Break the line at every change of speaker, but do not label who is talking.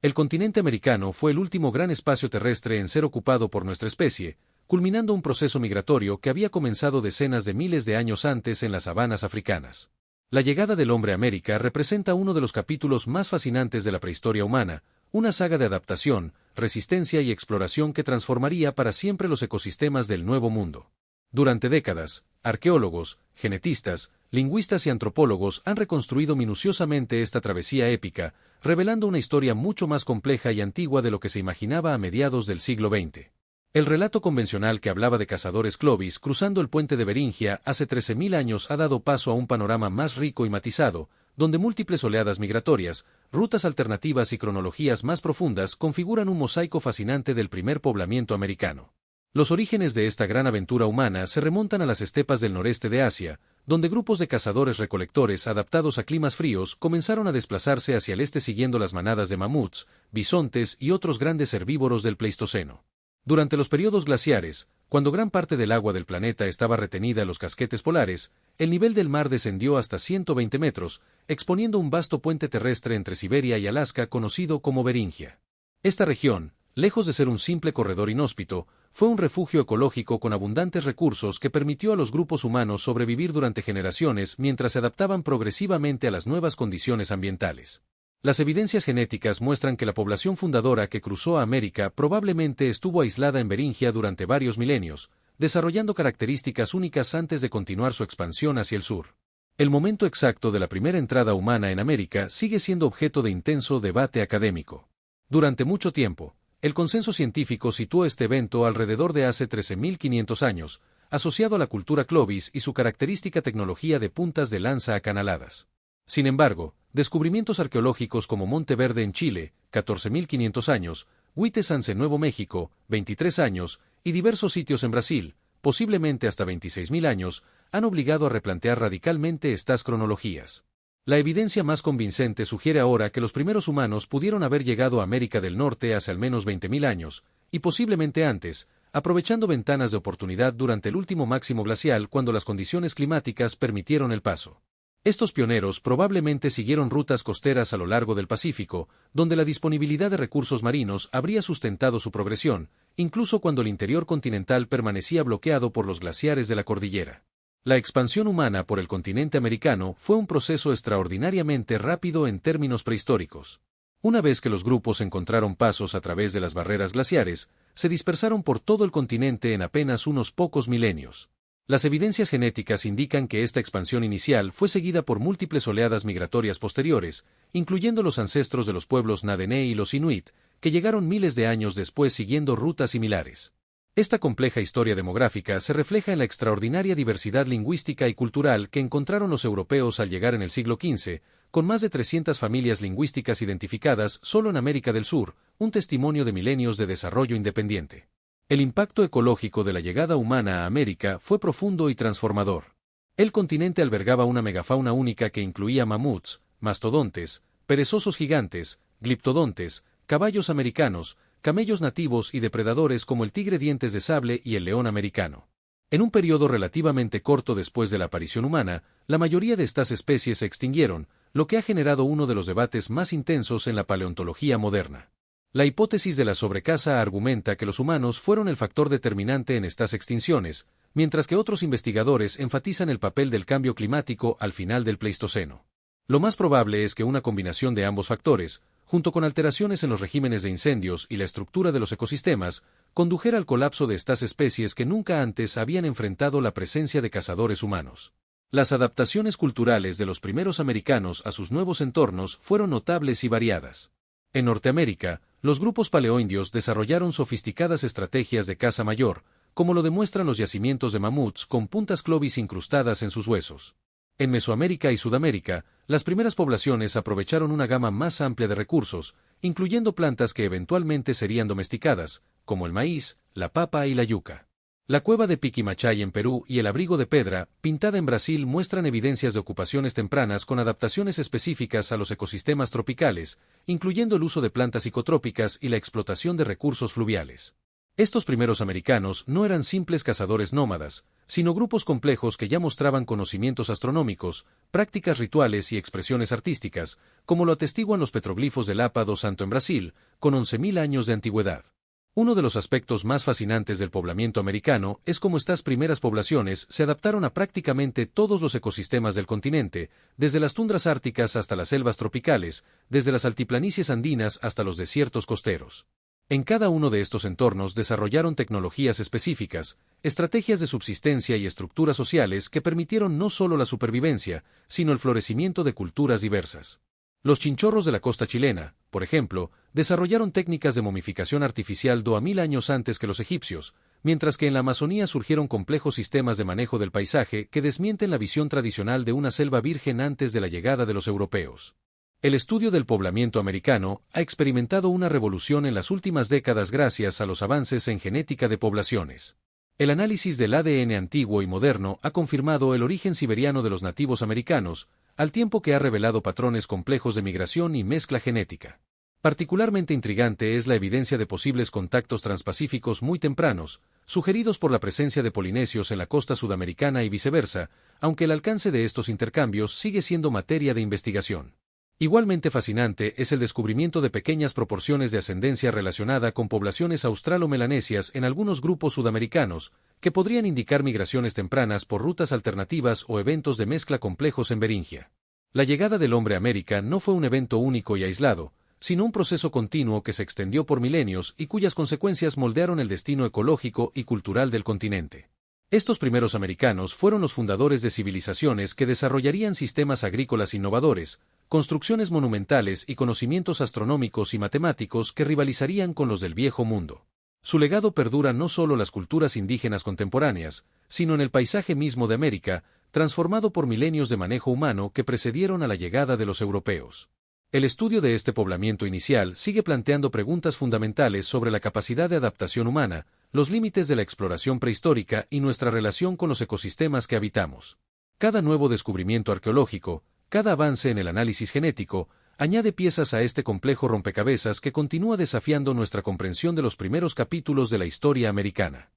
El continente americano fue el último gran espacio terrestre en ser ocupado por nuestra especie, culminando un proceso migratorio que había comenzado decenas de miles de años antes en las sabanas africanas. La llegada del hombre a América representa uno de los capítulos más fascinantes de la prehistoria humana, una saga de adaptación, resistencia y exploración que transformaría para siempre los ecosistemas del Nuevo Mundo. Durante décadas, arqueólogos, genetistas, lingüistas y antropólogos han reconstruido minuciosamente esta travesía épica, revelando una historia mucho más compleja y antigua de lo que se imaginaba a mediados del siglo XX. El relato convencional que hablaba de cazadores Clovis cruzando el puente de Beringia hace 13.000 años ha dado paso a un panorama más rico y matizado, donde múltiples oleadas migratorias, rutas alternativas y cronologías más profundas configuran un mosaico fascinante del primer poblamiento americano. Los orígenes de esta gran aventura humana se remontan a las estepas del noreste de Asia, donde grupos de cazadores-recolectores adaptados a climas fríos comenzaron a desplazarse hacia el este siguiendo las manadas de mamuts, bisontes y otros grandes herbívoros del Pleistoceno. Durante los periodos glaciares, cuando gran parte del agua del planeta estaba retenida en los casquetes polares, el nivel del mar descendió hasta 120 metros, exponiendo un vasto puente terrestre entre Siberia y Alaska conocido como Beringia. Esta región, lejos de ser un simple corredor inhóspito, fue un refugio ecológico con abundantes recursos que permitió a los grupos humanos sobrevivir durante generaciones mientras se adaptaban progresivamente a las nuevas condiciones ambientales. Las evidencias genéticas muestran que la población fundadora que cruzó a América probablemente estuvo aislada en Beringia durante varios milenios, desarrollando características únicas antes de continuar su expansión hacia el sur. El momento exacto de la primera entrada humana en América sigue siendo objeto de intenso debate académico. Durante mucho tiempo, el consenso científico situó este evento alrededor de hace 13.500 años, asociado a la cultura Clovis y su característica tecnología de puntas de lanza acanaladas. Sin embargo, descubrimientos arqueológicos como Monte Verde en Chile, 14.500 años, Huitezans en Nuevo México, 23 años, y diversos sitios en Brasil, posiblemente hasta 26.000 años, han obligado a replantear radicalmente estas cronologías. La evidencia más convincente sugiere ahora que los primeros humanos pudieron haber llegado a América del Norte hace al menos 20.000 años, y posiblemente antes, aprovechando ventanas de oportunidad durante el último máximo glacial cuando las condiciones climáticas permitieron el paso. Estos pioneros probablemente siguieron rutas costeras a lo largo del Pacífico, donde la disponibilidad de recursos marinos habría sustentado su progresión, incluso cuando el interior continental permanecía bloqueado por los glaciares de la cordillera. La expansión humana por el continente americano fue un proceso extraordinariamente rápido en términos prehistóricos. Una vez que los grupos encontraron pasos a través de las barreras glaciares, se dispersaron por todo el continente en apenas unos pocos milenios. Las evidencias genéticas indican que esta expansión inicial fue seguida por múltiples oleadas migratorias posteriores, incluyendo los ancestros de los pueblos Nadené y los Inuit, que llegaron miles de años después siguiendo rutas similares. Esta compleja historia demográfica se refleja en la extraordinaria diversidad lingüística y cultural que encontraron los europeos al llegar en el siglo XV, con más de 300 familias lingüísticas identificadas solo en América del Sur, un testimonio de milenios de desarrollo independiente. El impacto ecológico de la llegada humana a América fue profundo y transformador. El continente albergaba una megafauna única que incluía mamuts, mastodontes, perezosos gigantes, gliptodontes, caballos americanos, camellos nativos y depredadores como el tigre dientes de sable y el león americano. En un periodo relativamente corto después de la aparición humana, la mayoría de estas especies se extinguieron, lo que ha generado uno de los debates más intensos en la paleontología moderna. La hipótesis de la sobrecaza argumenta que los humanos fueron el factor determinante en estas extinciones, mientras que otros investigadores enfatizan el papel del cambio climático al final del Pleistoceno. Lo más probable es que una combinación de ambos factores, junto con alteraciones en los regímenes de incendios y la estructura de los ecosistemas, condujera al colapso de estas especies que nunca antes habían enfrentado la presencia de cazadores humanos. Las adaptaciones culturales de los primeros americanos a sus nuevos entornos fueron notables y variadas. En Norteamérica, los grupos paleoindios desarrollaron sofisticadas estrategias de caza mayor, como lo demuestran los yacimientos de mamuts con puntas Clovis incrustadas en sus huesos. En Mesoamérica y Sudamérica, las primeras poblaciones aprovecharon una gama más amplia de recursos, incluyendo plantas que eventualmente serían domesticadas, como el maíz, la papa y la yuca. La cueva de Piquimachay en Perú y el abrigo de Pedra, pintada en Brasil, muestran evidencias de ocupaciones tempranas con adaptaciones específicas a los ecosistemas tropicales, incluyendo el uso de plantas psicotrópicas y la explotación de recursos fluviales. Estos primeros americanos no eran simples cazadores nómadas, sino grupos complejos que ya mostraban conocimientos astronómicos, prácticas rituales y expresiones artísticas, como lo atestiguan los petroglifos del Lapa do Santo en Brasil, con 11.000 años de antigüedad. Uno de los aspectos más fascinantes del poblamiento americano es cómo estas primeras poblaciones se adaptaron a prácticamente todos los ecosistemas del continente, desde las tundras árticas hasta las selvas tropicales, desde las altiplanicies andinas hasta los desiertos costeros. En cada uno de estos entornos desarrollaron tecnologías específicas, estrategias de subsistencia y estructuras sociales que permitieron no solo la supervivencia, sino el florecimiento de culturas diversas. Los chinchorros de la costa chilena, por ejemplo, desarrollaron técnicas de momificación artificial 2000 años antes que los egipcios, mientras que en la Amazonía surgieron complejos sistemas de manejo del paisaje que desmienten la visión tradicional de una selva virgen antes de la llegada de los europeos. El estudio del poblamiento americano ha experimentado una revolución en las últimas décadas gracias a los avances en genética de poblaciones. El análisis del ADN antiguo y moderno ha confirmado el origen siberiano de los nativos americanos, al tiempo que ha revelado patrones complejos de migración y mezcla genética. Particularmente intrigante es la evidencia de posibles contactos transpacíficos muy tempranos, sugeridos por la presencia de polinesios en la costa sudamericana y viceversa, aunque el alcance de estos intercambios sigue siendo materia de investigación. Igualmente fascinante es el descubrimiento de pequeñas proporciones de ascendencia relacionada con poblaciones australo-melanesias en algunos grupos sudamericanos, que podrían indicar migraciones tempranas por rutas alternativas o eventos de mezcla complejos en Beringia. La llegada del hombre a América no fue un evento único y aislado, sino un proceso continuo que se extendió por milenios y cuyas consecuencias moldearon el destino ecológico y cultural del continente. Estos primeros americanos fueron los fundadores de civilizaciones que desarrollarían sistemas agrícolas innovadores, construcciones monumentales y conocimientos astronómicos y matemáticos que rivalizarían con los del Viejo Mundo. Su legado perdura no solo en las culturas indígenas contemporáneas, sino en el paisaje mismo de América, transformado por milenios de manejo humano que precedieron a la llegada de los europeos. El estudio de este poblamiento inicial sigue planteando preguntas fundamentales sobre la capacidad de adaptación humana, los límites de la exploración prehistórica y nuestra relación con los ecosistemas que habitamos. Cada nuevo descubrimiento arqueológico, cada avance en el análisis genético, añade piezas a este complejo rompecabezas que continúa desafiando nuestra comprensión de los primeros capítulos de la historia americana.